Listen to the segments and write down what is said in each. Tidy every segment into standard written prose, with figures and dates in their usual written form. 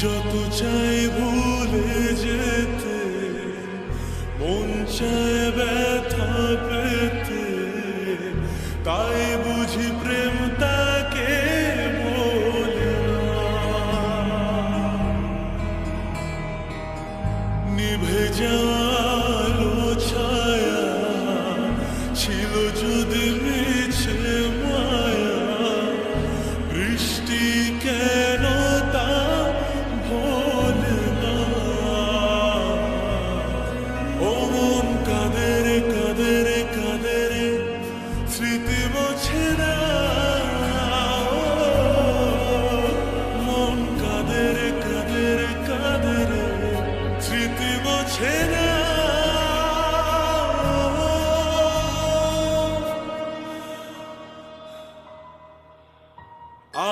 যত চাই ভুলে যেতে, মন চায় ব্যথা পেতে, তাই বুঝি প্রেম তাকে বলে না। নিভে যাওয়ালো ছায়া ছিল যদি মিছে মায়া, বৃষ্টি কেন তা ভোলে না। ও মন কাঁদে রে কাঁদে রে কাঁদে রে, স্মৃতি মোছে না। মন কাঁদে রে কাঁদে রে কাঁদে রে, স্মৃতি মোছে না।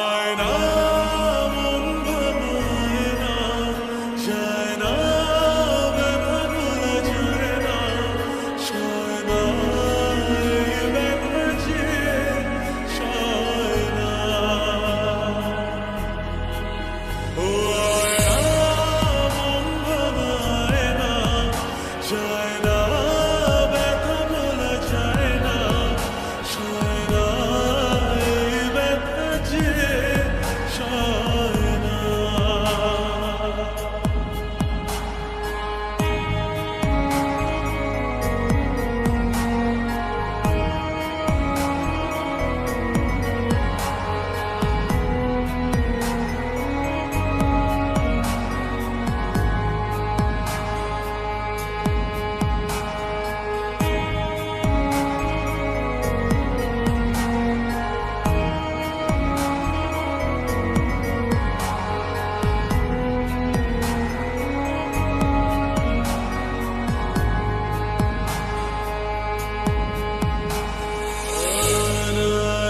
আয়না মন ভাঙায় না, যায় না ব্যথা ভোলা যায় না, সয় না এই ব্যথা যে সয় না। ও আয়না মন ভাঙায় না, যায় না ব্যথা ভোলা যায় না, সয় না এই ব্যথা যে সয় না।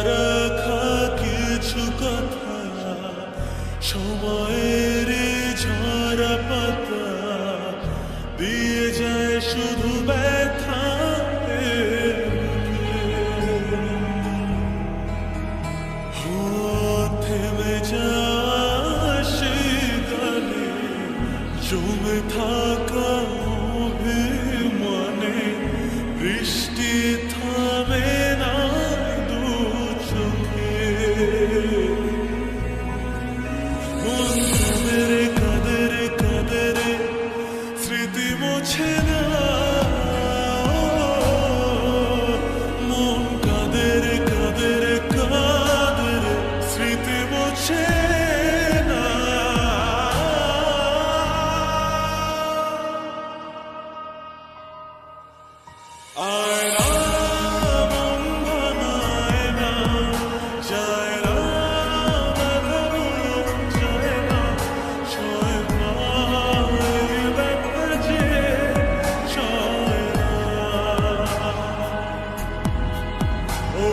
রাখা কিছু কথা সময়ের ঝরা পাতা দিয়ে যায় শুধু ব্যথা। থেমে যাওয়া সেই গানে জমে থাকা অভিমানে, বৃষ্টি থামে না দু চোখে। মন কাঁদে রে কাঁদে রে কাঁদে রে, স্মৃতি মোছে না। মন কাঁদে রে কাঁদে রে কাঁদে রে, স্মৃতি মোছে না। আয়না মন ভাঙায় না, যায় না ব্যথা ভোলা যায় না, সয় না এই ব্যথা যে সয় না। ও